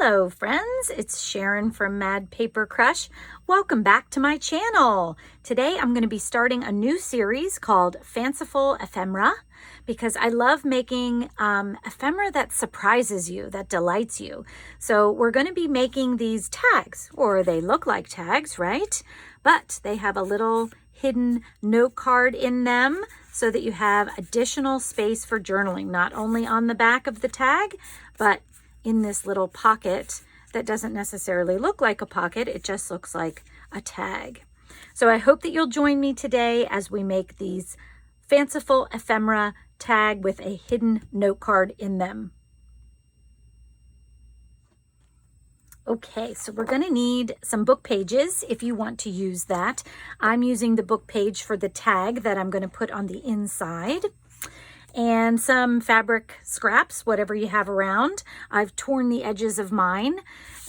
Hello friends, it's Sharon from Mad Paper Crush. Welcome back to my channel. Today I'm going to be starting a new series called Fanciful Ephemera because I love making ephemera that surprises you, that delights you. So we're going to be making these tags, or they look like tags, right? But they have a little hidden note card in them so that you have additional space for journaling, not only on the back of the tag, but in this little pocket that doesn't necessarily look like a pocket, it just looks like a tag. So I hope that you'll join me today as we make these fanciful ephemera tag with a hidden note card in them. Okay, so we're going to need some book pages if you want to use that. I'm using the book page for the tag that I'm going to put on the inside. And some fabric scraps, whatever you have around. I've torn the edges of mine.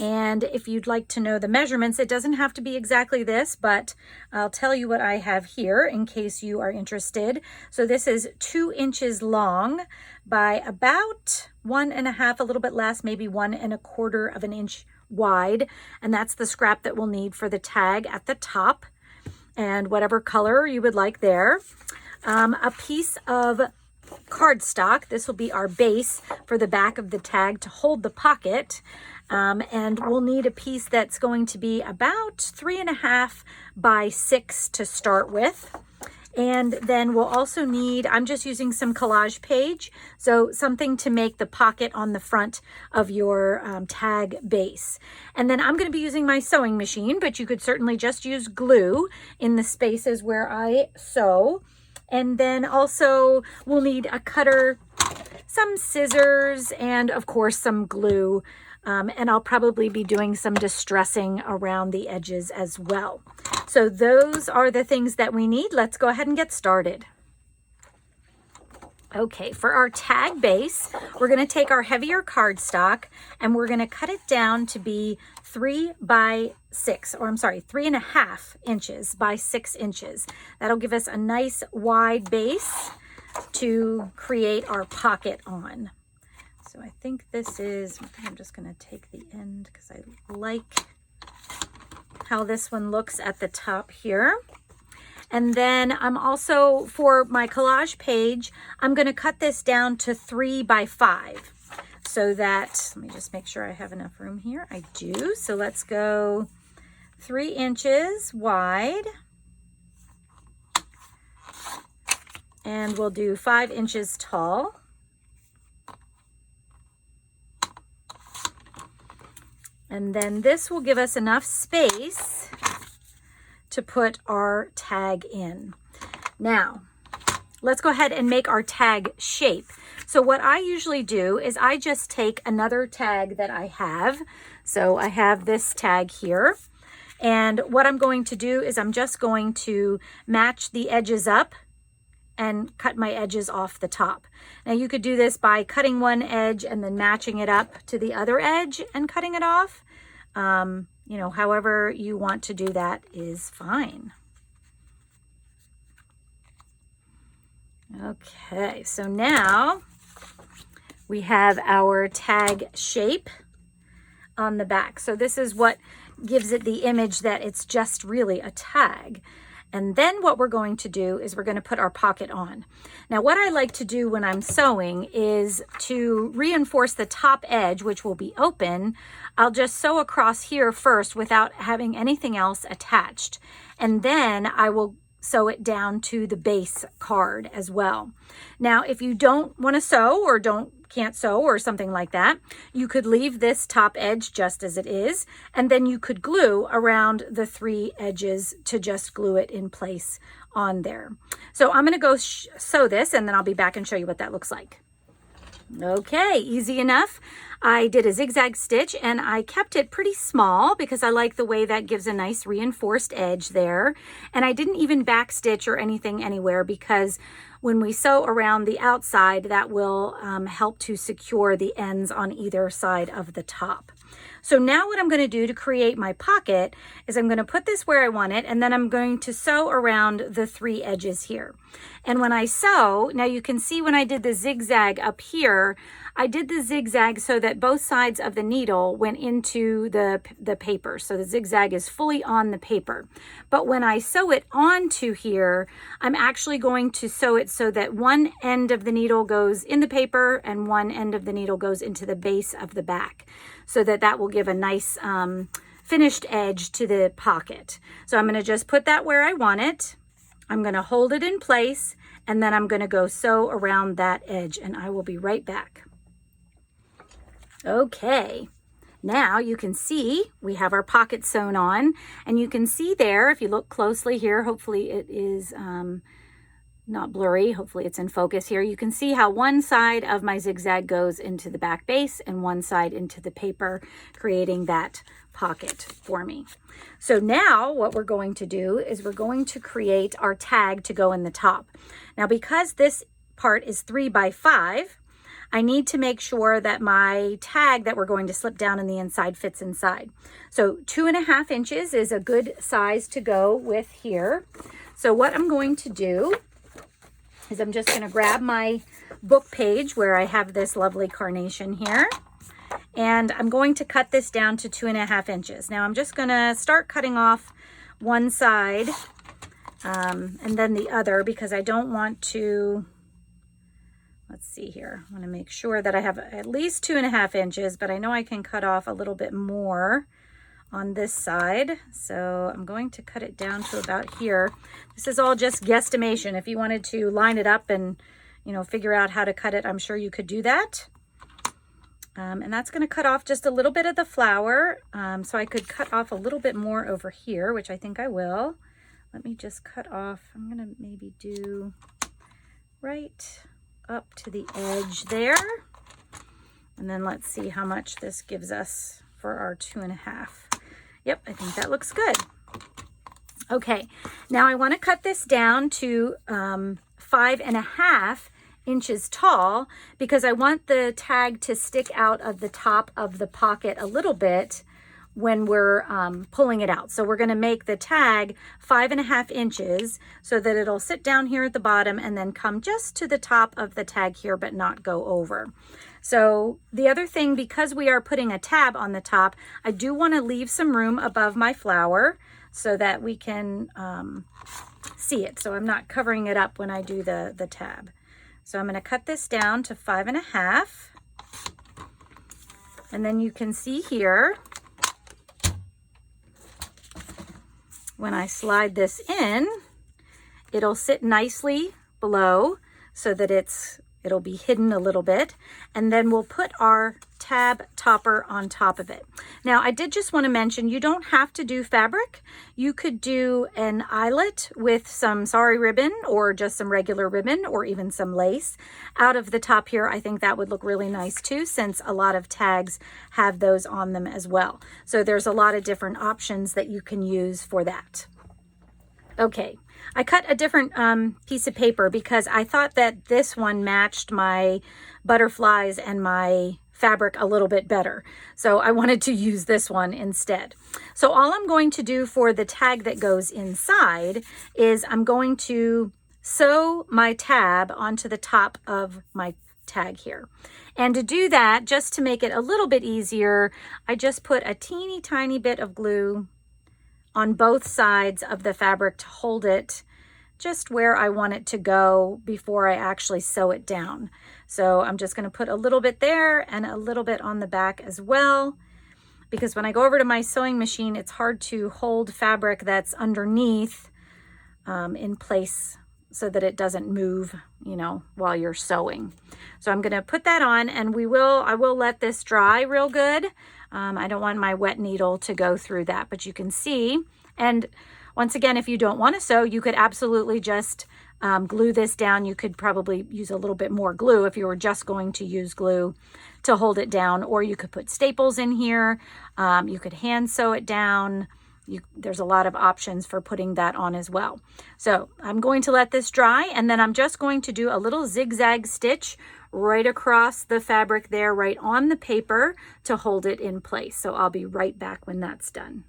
And if you'd like to know the measurements, it doesn't have to be exactly this, but I'll tell you what I have here in case you are interested. So this is 2 inches long by about 1.5, a little bit less, maybe 1.25 of an inch wide. And that's the scrap that we'll need for the tag at the top. And whatever color you would like there. A piece of cardstock. This will be our base for the back of the tag to hold the pocket. And we'll need a piece that's going to be about 3.5 by 6 to start with. And then we'll also need, I'm just using some collage page, so something to make the pocket on the front of your tag base. And then I'm going to be using my sewing machine, but you could certainly just use glue in the spaces where I sew. And then also we'll need a cutter, some scissors, and of course some glue. And I'll probably be doing some distressing around the edges as well. So those are the things that we need. Let's go ahead and get started. Okay, for our tag base, we're going to take our heavier cardstock and we're going to cut it down to be 3.5 inches by 6 inches. That'll give us a nice wide base to create our pocket on. So I think this is, I'm just going to take the end because I like how this one looks at the top here. And then I'm also, for my collage page, I'm going to cut this down to 3.5 so that, let me just make sure I have enough room here. I do. So let's go 3 inches wide. And we'll do 5 inches tall. And then this will give us enough space to put our tag in. Now, let's go ahead and make our tag shape. So what I usually do is I just take another tag that I have. So I have this tag here. And what I'm going to do is I'm just going to match the edges up and cut my edges off the top. Now you could do this by cutting one edge and then matching it up to the other edge and cutting it off. You know, however you want to do that is fine. Okay, so now we have our tag shape on the back. So this is what gives it the image that it's just really a tag. And then what we're going to do is we're going to put our pocket on. Now what I like to do when I'm sewing is to reinforce the top edge, which will be open. I'll just sew across here first without having anything else attached. And then I will sew it down to the base card as well. Now, if you don't want to sew or can't sew or something like that, you could leave this top edge just as it is, and then you could glue around the 3 edges to just glue it in place on there. So I'm going to go sew this, and then I'll be back and show you what that looks like. Okay, easy enough. I did a zigzag stitch and I kept it pretty small because I like the way that gives a nice reinforced edge there. And I didn't even back stitch or anything anywhere because when we sew around the outside, that will help to secure the ends on either side of the top. So now what I'm going to do to create my pocket is I'm going to put this where I want it, and then I'm going to sew around the 3 edges here. And when I sew, now you can see when I did the zigzag up here, I did the zigzag so that both sides of the needle went into the paper. So the zigzag is fully on the paper. But when I sew it onto here, I'm actually going to sew it so that one end of the needle goes in the paper and one end of the needle goes into the base of the back, so that that will give a nice finished edge to the pocket. So I'm going to just put that where I want it. I'm going to hold it in place, and then I'm going to go sew around that edge, and I will be right back. Okay, now you can see we have our pocket sewn on, and you can see there, if you look closely here, hopefully it is not blurry, hopefully it's in focus here. You can see how one side of my zigzag goes into the back base and one side into the paper, creating that pocket for me. So now what we're going to do is we're going to create our tag to go in the top. Now, because this part is 3 by 5, I need to make sure that my tag that we're going to slip down in the inside fits inside. So 2.5 inches is a good size to go with here. So what I'm going to do is I'm just going to grab my book page where I have this lovely carnation here, and I'm going to cut this down to 2.5 inches. Now I'm just going to start cutting off one side and then the other, because I don't want to, let's see here, I want to make sure that I have at least 2.5 inches, but I know I can cut off a little bit more on this side. So I'm going to cut it down to about here. This is all just guesstimation. If you wanted to line it up and, you know, figure out how to cut it, I'm sure you could do that. And that's going to cut off just a little bit of the flower. So I could cut off a little bit more over here, which I think I will. Let me just cut off. I'm going to maybe do right up to the edge there. And then let's see how much this gives us for our 2.5. Yep, I think that looks good. Okay, now I want to cut this down to 5.5 inches tall, because I want the tag to stick out of the top of the pocket a little bit when we're pulling it out. So we're going to make the tag 5.5 inches so that it'll sit down here at the bottom and then come just to the top of the tag here, but not go over. So the other thing, because we are putting a tab on the top, I do want to leave some room above my flower so that we can see it. So I'm not covering it up when I do the tab. So I'm going to cut this down to 5.5. And then you can see here, when I slide this in, it'll sit nicely below so that it'll be hidden a little bit, and then we'll put our tab topper on top of it. Now, I did just want to mention, you don't have to do fabric. You could do an eyelet with some sari ribbon or just some regular ribbon or even some lace out of the top here. I think that would look really nice too, since a lot of tags have those on them as well. So there's a lot of different options that you can use for that. Okay, I cut a different piece of paper because I thought that this one matched my butterflies and my fabric a little bit better. So I wanted to use this one instead. So all I'm going to do for the tag that goes inside is I'm going to sew my tab onto the top of my tag here. And to do that, just to make it a little bit easier, I just put a teeny tiny bit of glue on both sides of the fabric to hold it just where I want it to go before I actually sew it down. So I'm just going to put a little bit there and a little bit on the back as well, because when I go over to my sewing machine, it's hard to hold fabric that's underneath in place so that it doesn't move, you know, while you're sewing. So I'm going to put that on, and I will let this dry real good. I don't want my wet needle to go through that, but you can see. And once again, if you don't want to sew, you could absolutely just glue this down. You could probably use a little bit more glue if you were just going to use glue to hold it down, or you could put staples in here. You could hand sew it down. There's a lot of options for putting that on as well. So I'm going to let this dry, and then I'm just going to do a little zigzag stitch right across the fabric there, right on the paper, to hold it in place. So I'll be right back when that's done.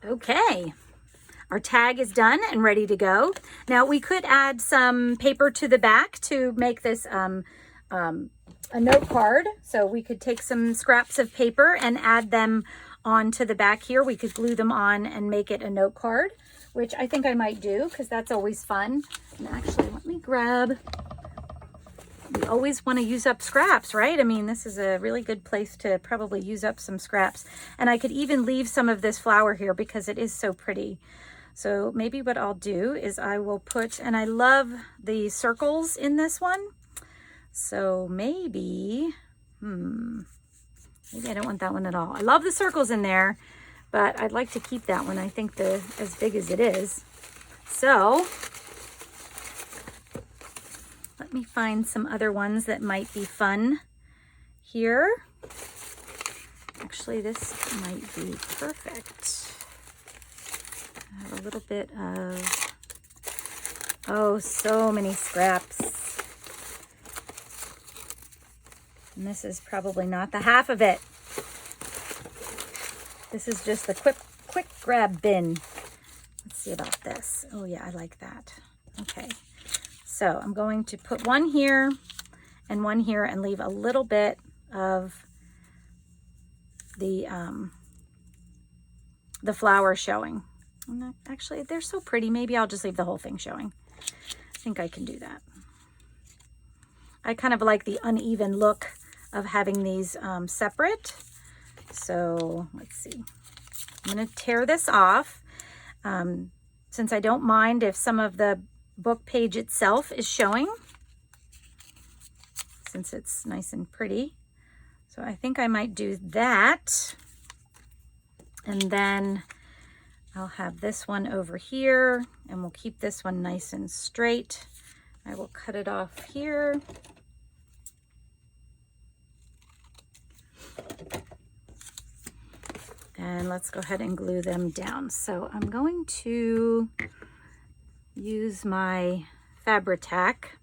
Okay, Our tag is done and ready to go. Now we could add some paper to the back to make this a note card. So we could take some scraps of paper and add them onto the back here. We could glue them on and make it a note card, which I think I might do because that's always fun. And actually, let me grab, we always want to use up scraps, right? I mean, this is a really good place to probably use up some scraps. And I could even leave some of this flower here because it is so pretty. So maybe what I'll do is I will put, and I love the circles in this one. So maybe, maybe I don't want that one at all. I love the circles in there, but I'd like to keep that one. I think as big as it is. So let me find some other ones that might be fun here. Actually, this might be perfect. I have a little bit of, oh, so many scraps. And this is probably not the half of it. This is just the quick grab bin. Let's see about this. Oh yeah, I like that. Okay, so I'm going to put one here and leave a little bit of the flower showing. Actually, they're so pretty. Maybe I'll just leave the whole thing showing. I think I can do that. I kind of like the uneven look of having these separate. So let's see. I'm going to tear this off. Since I don't mind if some of the book page itself is showing, since it's nice and pretty. So I think I might do that. And then I'll have this one over here, and we'll keep this one nice and straight. I will cut it off here. And let's go ahead and glue them down. So I'm going to use my Fabri-Tac.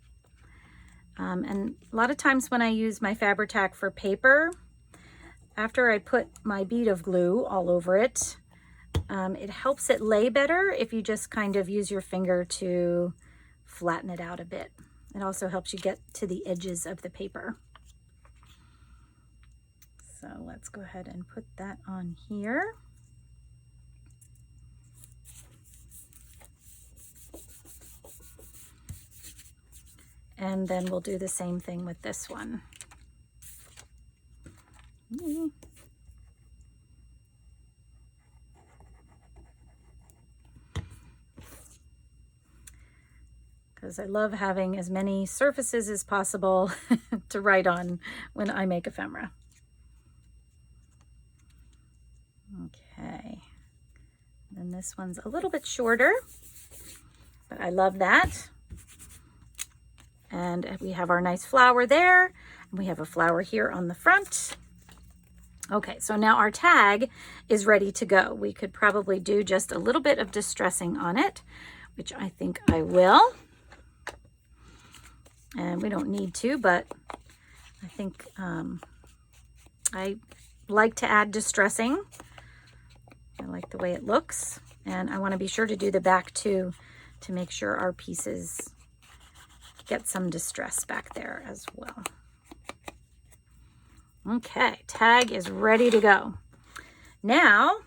And a lot of times when I use my Fabri-Tac for paper, after I put my bead of glue all over it, it helps it lay better if you just kind of use your finger to flatten it out a bit. It also helps you get to the edges of the paper. So let's go ahead and put that on here. And then we'll do the same thing with this one. Because I love having as many surfaces as possible to write on when I make ephemera. Okay, and this one's a little bit shorter, but I love that. And we have our nice flower there, and we have a flower here on the front. Okay, so now our tag is ready to go. We could probably do just a little bit of distressing on it, which I think I will. And we don't need to, but I think I like to add distressing. I like the way it looks, and I want to be sure to do the back too to make sure our pieces get some distress back there as well. Okay, tag is ready to go. Now,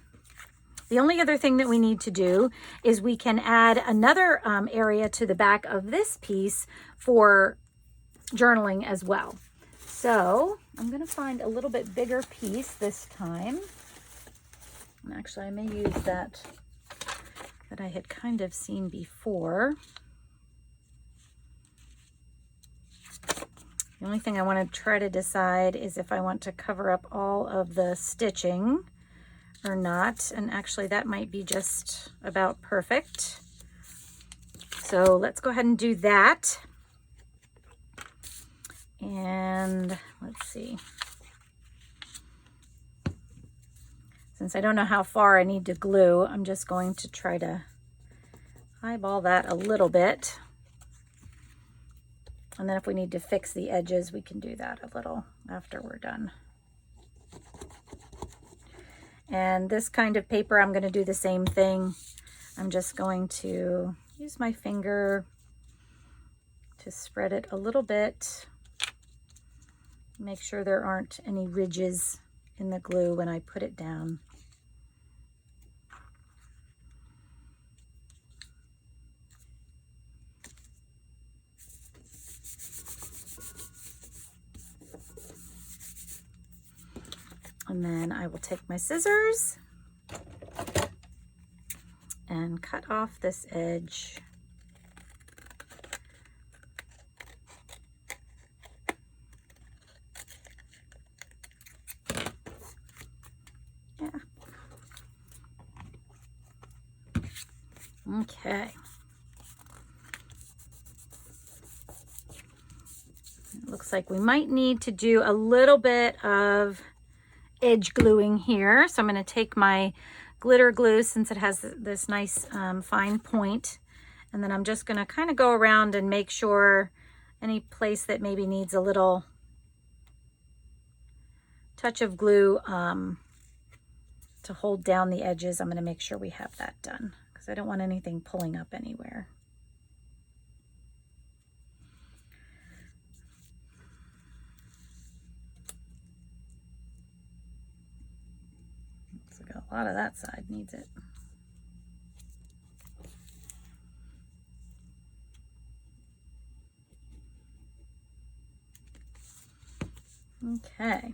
the only other thing that we need to do is we can add another area to the back of this piece for journaling as well. So I'm going to find a little bit bigger piece this time. And actually, I may use that I had kind of seen before. The only thing I want to try to decide is if I want to cover up all of the stitching or not. And actually, that might be just about perfect. So let's go ahead and do that. And let's see. Since I don't know how far I need to glue, I'm just going to try to eyeball that a little bit. And then if we need to fix the edges, we can do that a little after we're done. And this kind of paper, I'm going to do the same thing. I'm just going to use my finger to spread it a little bit. Make sure there aren't any ridges in the glue when I put it down. And then I will take my scissors and cut off this edge. Yeah. Okay. It looks like we might need to do a little bit of edge gluing here. So I'm going to take my glitter glue, since it has this nice fine point, and then I'm just going to kind of go around and make sure any place that maybe needs a little touch of glue to hold down the edges, I'm going to make sure we have that done, because I don't want anything pulling up anywhere. A lot of that side needs it. Okay.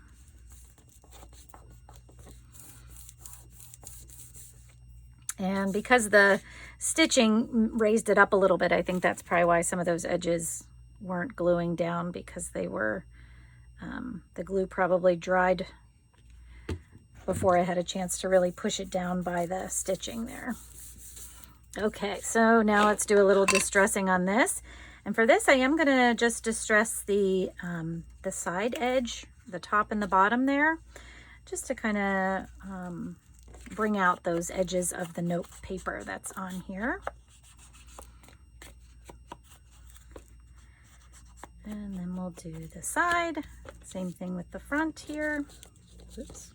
And because the stitching raised it up a little bit, I think that's probably why some of those edges weren't gluing down, because they were, the glue probably dried before I had a chance to really push it down by the stitching there. Okay, so now let's do a little distressing on this. And for this, I am going to just distress the side edge, the top and the bottom there, just to kind of bring out those edges of the note paper that's on here. And then we'll do the side, same thing with the front here. Oops.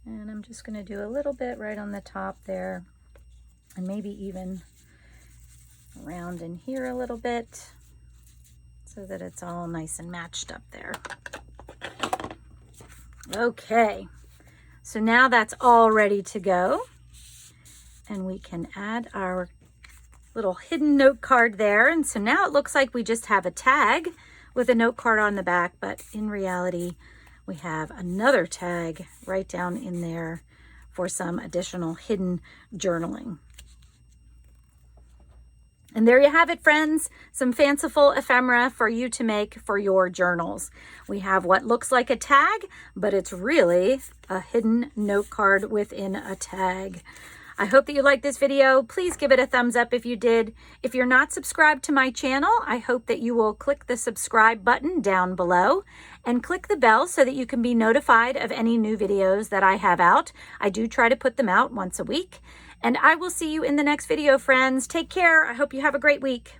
And I'm just going to do a little bit right on the top there, and maybe even around in here a little bit, so that it's all nice and matched up there. Okay, so now that's all ready to go, and we can add our little hidden note card there. And so now it looks like we just have a tag with a note card on the back, but in reality, we have another tag right down in there for some additional hidden journaling. And there you have it, friends, some fanciful ephemera for you to make for your journals. We have what looks like a tag, but it's really a hidden note card within a tag. I hope that you liked this video. Please give it a thumbs up if you did. If you're not subscribed to my channel, I hope that you will click the subscribe button down below and click the bell so that you can be notified of any new videos that I have out. I do try to put them out once a week. And I will see you in the next video, friends. Take care. I hope you have a great week.